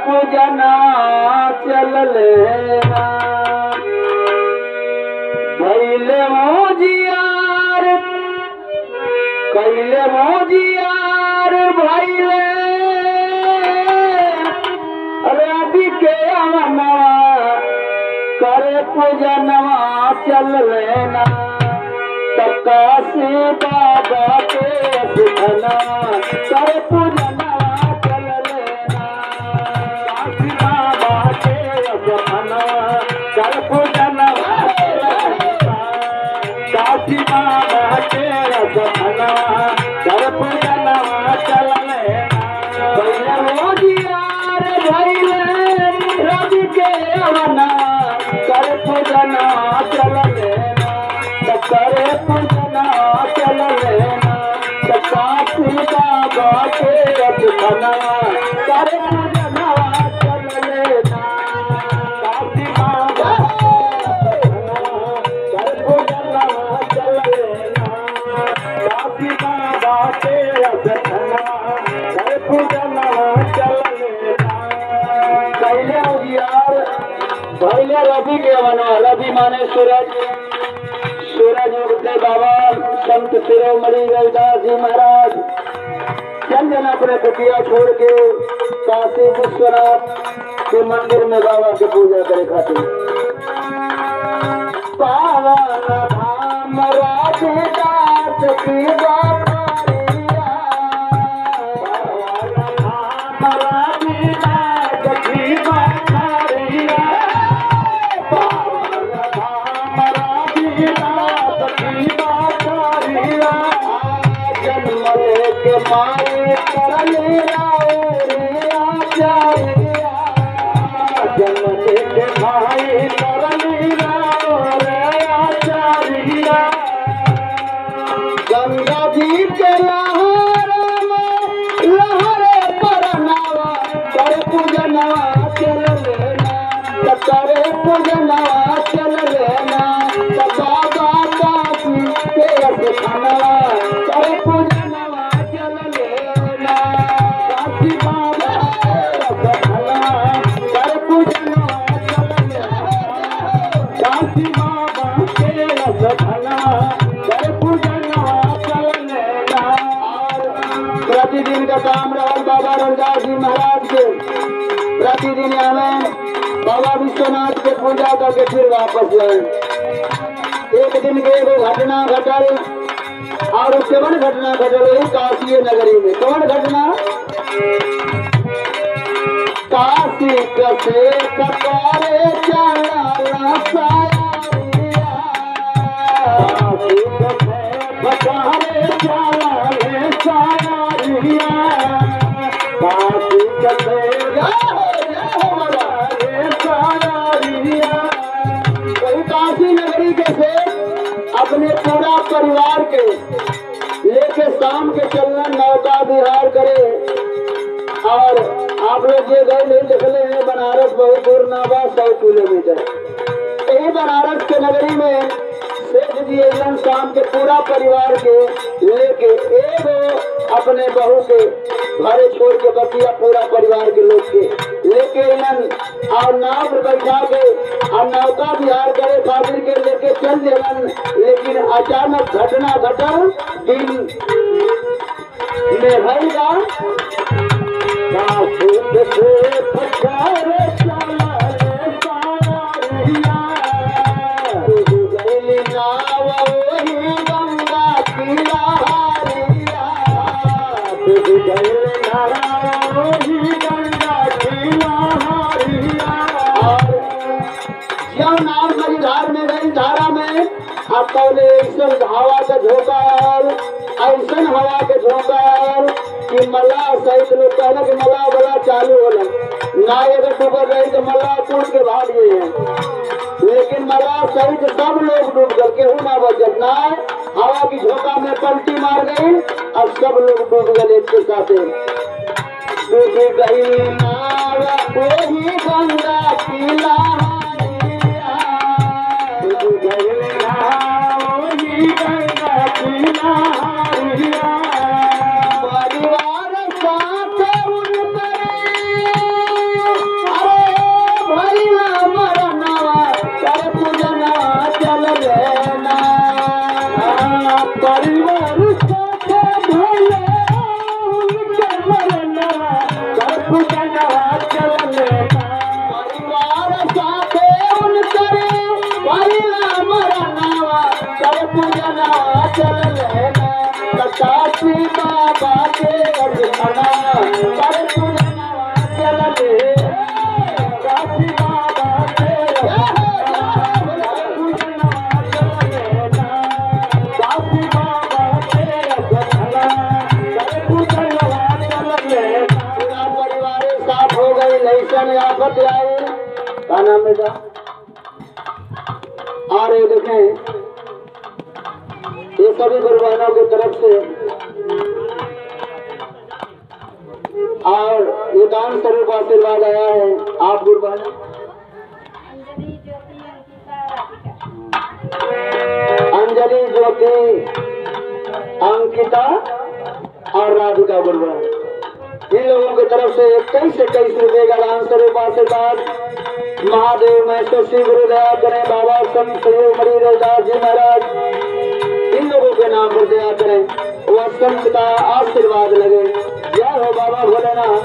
पूजना चल लेना भैले मोजियार कैले मोजियार भैले रवि के अवना करे पूजनवा चल लेना काशी बाबा के सुधना करे पूजना चल लेना काशी बाबा के सुधना करे पूजना काशी बाबा के सुधना करे पूजना चल लेना भैया मोजियार भैले रवि के अवना करे पूजना चल लेना करे पूजना चल लेना काशी बाबा के सुधना करे पूजना चल लेना काशी बाबा करे पूजना चल लेना काशी बाबा के सुधना करे पूजना चल लेना पहले उजियार पहले रवि के बना रवि माने सूरज सूरज उगते बाबा संत शिरोमणि रविदास जी महाराज चल जाना अपने कुटिया छोड़ के काशी विश्वनाथ के मंदिर में बाबा की पूजा करे खातिर पावन धाम रविदास की बाबरिया पावन धाम रविदास की बाबरिया पावन धाम जन्म लेके माए करले जन्म लेके माए करले आचार्या गंगा जी के लहर में लहरे पर नावा करे पूजनवा चल लेना करे पूजनवा चल लेना बाबा काशी के सुधना करे पूजनवा चल लेना काशी बाबा सुधना करे पूजनवा चल लेना काशी बाबा के सुधना करे पूजनवा चल लेना प्रतिदिन का काम रहल बाबा रविदास जी महाराज के प्रतिदिन हमें बाबा विश्वनाथ के पूजा करके फिर वापस जाए। एक दिन के एगो घटना घटल और उसके बाद घटना घटल काशी नगरी में। कौन घटना? काशी कसे कपारे चला सारिया काशी कसे कपारे चला सारिया काशी कसे काशी नगरी के से अपने पूरा परिवार के लेके शाम के चलना नौका विहार करे। और आप लोग ये गए नहीं देखले हैं बनारस बहुत दूर ना बा 100 किलोमीटर। यही बनारस के नगरी में सेठ जी एकदम शाम के पूरा परिवार के लेके एगो अपने बहू के घरे छोड़ के बतिया पूरा परिवार के लोग के लेके और नाव पर बैठा के और नौका विहार करे खातिर के लेके चल देवन। लेकिन अचानक घटना घटल दिन में भैया ऐसा हवा के झोंका ऐसा हवा के झोंका कि मल्ला सहित लोग कहना कि मल्ला बड़ा चालू होला ना अगर डूब रही तो मल्ला टूट के भाग गए हैं। लेकिन मल्ला सहित सब लोग डूब गए, केहू ना बचल ना हवा की झोंका में पलटी मार गई और सब लोग डूब गए एक के साथ। डूब गई नाव वही गंगा की लहरिया, डूब गई नाव वही गंगा की लहरिया। परिवार साथ उन पूजनवा चल लेना परिवार साथे उनकरे भइला मरनवा कर पूजनवा चल लेना काशी बाबा के अभिनवा कर पूजनवा चल लेना काशी बाबा के का नाम बेटा आ रहे देखें ये सभी गुरुवानों की तरफ से और ये दान स्वरूप आशीर्वाद आया है आप गुरुवान अंजलि ज्योति अंकिता और राधिका गुरुवान इन लोगों की तरफ से 21 रुपए का दान स्वरूप आशीर्वाद महादेव महेश्वर श्री गुरु दया करें बाबा संत सहयोग मणि रविदास जी महाराज इन लोगों के नाम पर दया करें वह संत का आशीर्वाद लगे जय हो बाबा भोलेनाथ।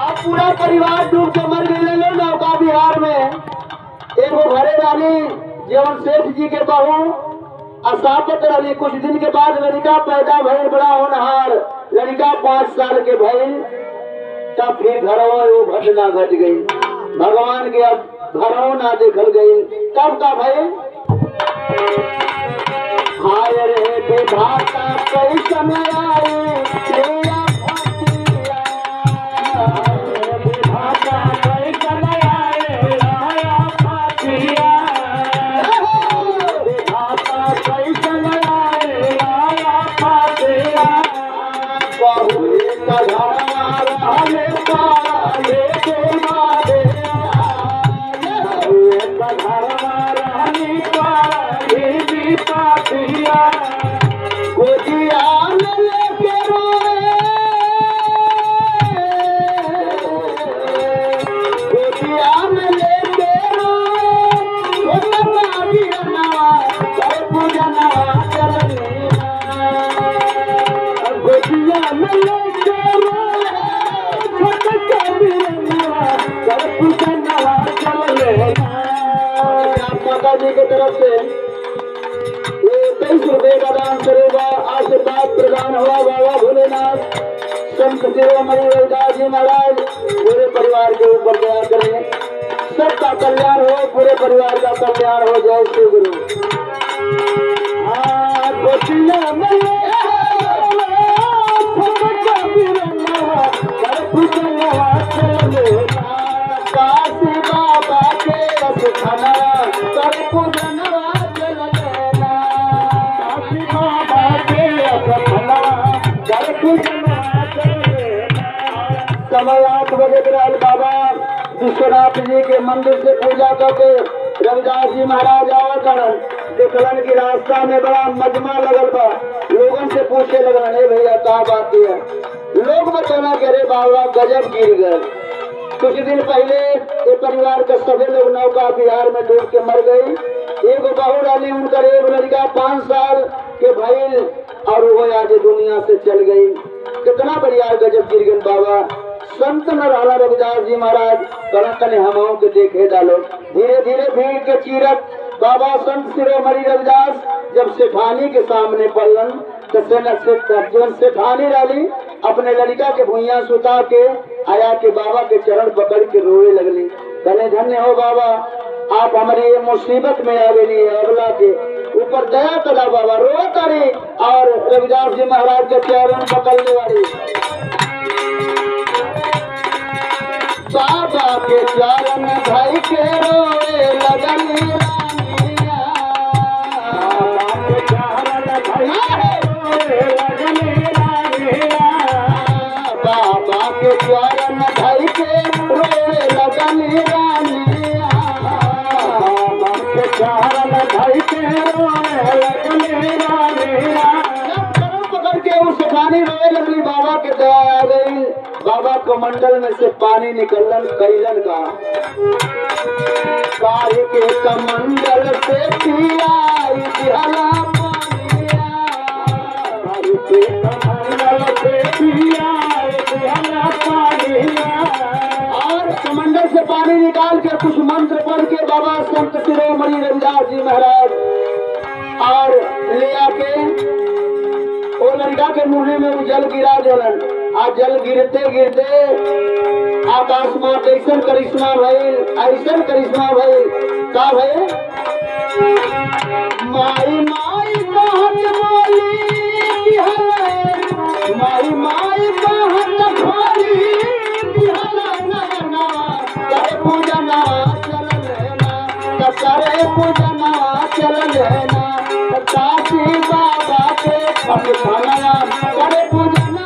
आप पूरा परिवार डूब के मर गए नौका बिहार में एगो घरे डाली जीवन सेठ जी के बहू असापत रही कुछ दिन के बाद लड़का पैदा भइल बड़ा होनहार लड़का 5 साल के भइल तब फिर घरों वो घटना घट गई भगवान के अब घरों ना देखल गई तब का भइल हाय रे विधाता कैसन आई लिया फसिया विधाता कैसन आई लिया फसिया विधाता कैसन आई लिया फसिया बहु कधरा रहले पाले के मारे कधरा रहनी पाले भी पातिया गोदिया में लेके रोए गोदिया में लेके रोए नवा कर पूजनवा चलनी गोदिया में लेके रोए कर पूजनवा चल लेना माता जी की तरफ से 21 रुपए का दान स्वरूप आशीर्वाद प्रदान हुआ बाबा भोलेनाथ संत शिरोमणि रविदास जी महाराज पूरे परिवार के ऊपर दया करें सबका कल्याण हो पूरे परिवार का कल्याण हो जय श्री गुरु काशी बाबा के रसखाना कर पूजनवा चल लेना काशी बाबा के रसखाना कर पूजनवा चल लेना समय 8 बजे बिराल बाबा विश्वनाथ जी के मंदिर से पूजा करके रविदास जी महाराज आवा कर देखलन की रास्ता में बड़ा मजमा लगल बा लोगन से पूछे लगल हे भैया का बात है लोग बताना कि अरे बाबा गजब गिर गए कुछ दिन पहले ये परिवार के सभी लोग नौका बिहार में डूब के मर गई एगो बहू डाली उनका एक लड़का 5 साल के भइल और वो आज दुनिया से चल गई कितना बढ़िया गजब गिर गए बाबा संत न रहला रविदास जी महाराज कने हम के देखे डालो धीरे धीरे भीड़ के चीरत बाबा संत शिरोमणि रविदास जब सेठानी के सामने पड़लन तो जब सेठानी डाली अपने लड़का के भुइया सुता के आया के बाबा के चरण पकड़ के रोए लगली कहने धन्य हो बाबा आप हमारी ये मुसीबत में आ गई अगला के ऊपर दया करा बाबा रो करी और रविदास जी महाराज के चरण पकड़ने वाली बाबा के चरण भाई के रोए लगली रानिया बाबा के चरण भाई के रोए लगली रानिया बाबा के चरण भाई के रोए लगली रानिया पकड़ के उस पानी रोए लगली बाबा के दया आ गई बाबा कमंडल में से पानी निकलन कैलन का काहे के कमंडल से पिया दिहला पानिया काहे के कमंडल से पिया दिहला और समंदर से पानी निकाल के कुछ मंत्र पढ़ के बाबा संत शिरोमणि रविदास जी महाराज और ले आके वो लड़का के मुंह में वो जल गिरा देलन। आ जल गिरते गिरते आकाश में ऐसा करिश्मा भइल, ऐसा करिश्मा भइल का भइल माई माई कहत बोली माई माई कहत खोली करे पूजना चल लेना करे पूजना चल लेना काशी बाबा के भगवाना करे पूजना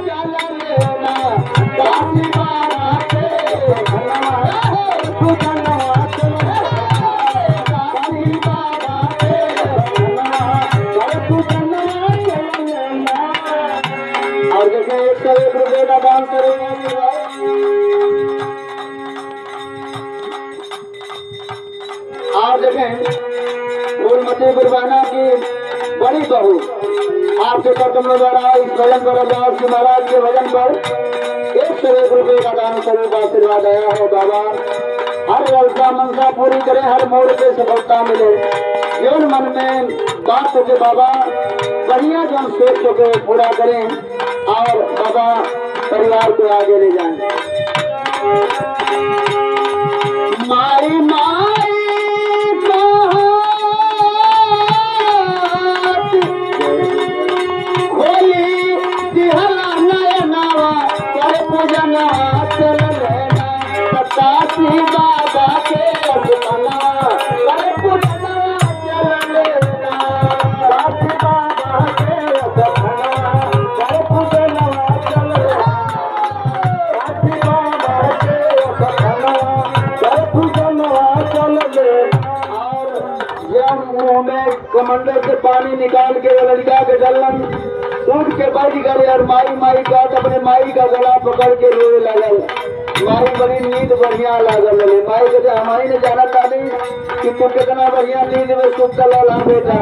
चल लेना काशी बाबा के पूजना चल काशी बाबा के करे पूजना चल लेना। और देखें 101 रुपये का दान करेंगे आप देखें फूलमती गुरबाना की बड़ी बहू आपके कदमों द्वारा इस भजन पर रविदास जी महाराज के भजन पर 101 रुपये का दान करने का आशीर्वाद आया है। बाबा हर ललसा मनसा पूरी करें, हर मोड़ पे सफलता मिले, जीवन मन में बात के बाबा बढ़िया जो सोच के पूरा करें और बाबा परिवार को आगे ले जाएं। माई माई काशी बाबा के अपना करे पूजना चल लेना काशी बाबा के अपना करे पूजना चल लेना काशी बाबा के अपना करे पूजना चल लेना। और जब मुंह में कमंडल से पानी निकाल के वो लड़का के डलन सूट के बैठ गए और माई माई का अपने माई का गला पकड़ के रोए लगल। माई बड़ी नींद बढ़िया लागल रही। माई के हमारी ने जाना चाहती कि तू कितना बढ़िया नींद में सुख कल बेटा।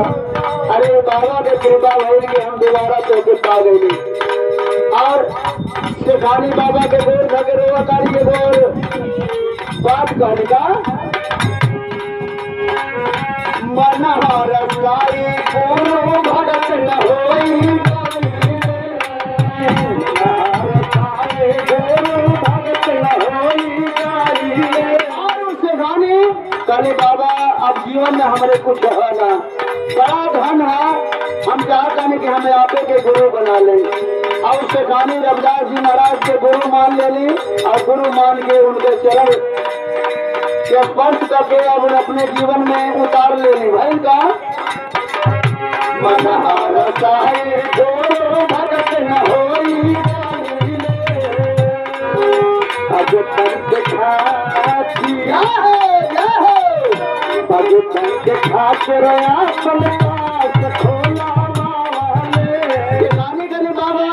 अरे बाबा के कृपा भइल के हम दोबारा तो के पा गई। और शेखानी बाबा के गोर धके रोवा तारी के गोर बात कहने का मन हरसाई पूर्व भगत न होई काली बाबा अब जीवन में हमारे कुछ है ना, बड़ा धन है, हम चाहते हैं कि हमें आपे के गुरु बना लें। और शेखानी रविदास जी महाराज के गुरु मान ले ली और गुरु मान के उनके चरण के स्पर्श करके अब अपने जीवन में उतार ले ली। भाई का मनहार साई गुरु भगत न होई भगतन के खातिर आपन पास खोला वाले बाबा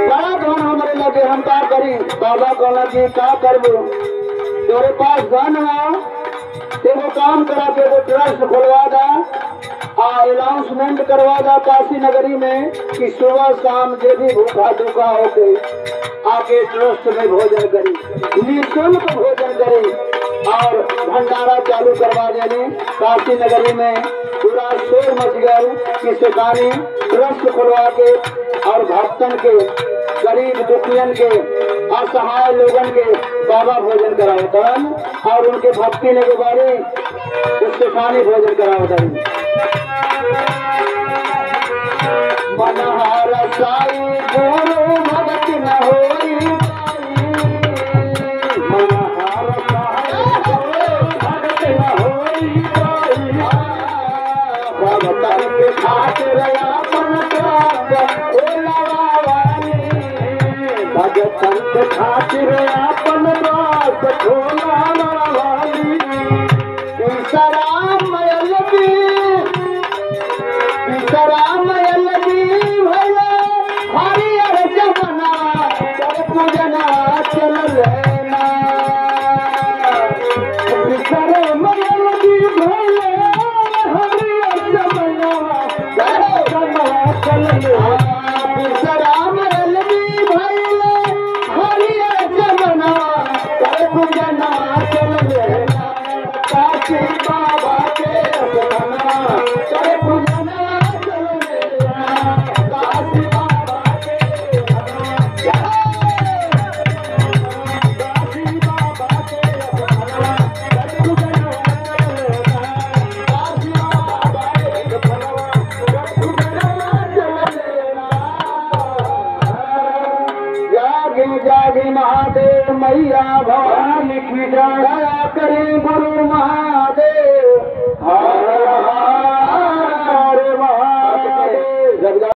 बड़ा धन हमारे लगे, हम क्या करी। बाबा कहना कि क्या करबो, तेरे पास धन है वो काम करा के वो ट्रस्ट खोलवा दा, अनाउंसमेंट करवा दा काशी नगरी में कि सुबह शाम जो भी भूखा दुखा होके आके ट्रस्ट में भोजन करी, निःशुल्क भोजन करी और भंडारा चालू करवा देने। काशी नगरी में पूरा शोर मच गया कि शेखानी ट्रस्ट खुलवा के और भक्तन के गरीब दुखियन के असहाय लोगन के बाबा भोजन करावतन और उनके भक्ति ने के बारे उस शेखानी भोजन करावतन। मनहार साई गुरु भगत न होई मनहार साई गुरु भगत न होई भगतन के खातिर अपन प्राप्त खोलवा वाली भगतन के खातिर अपन प्राप्त खोलवा वाली सराम अलबी सराम अलबी भैया हरियर जमना कर पूजना चल लेना सराम अलबी भैया हरियर जमना कर पूजना चल लेना सराम अलबी मैया भवानी की जय। दया करें गुरु महादेव। हर हर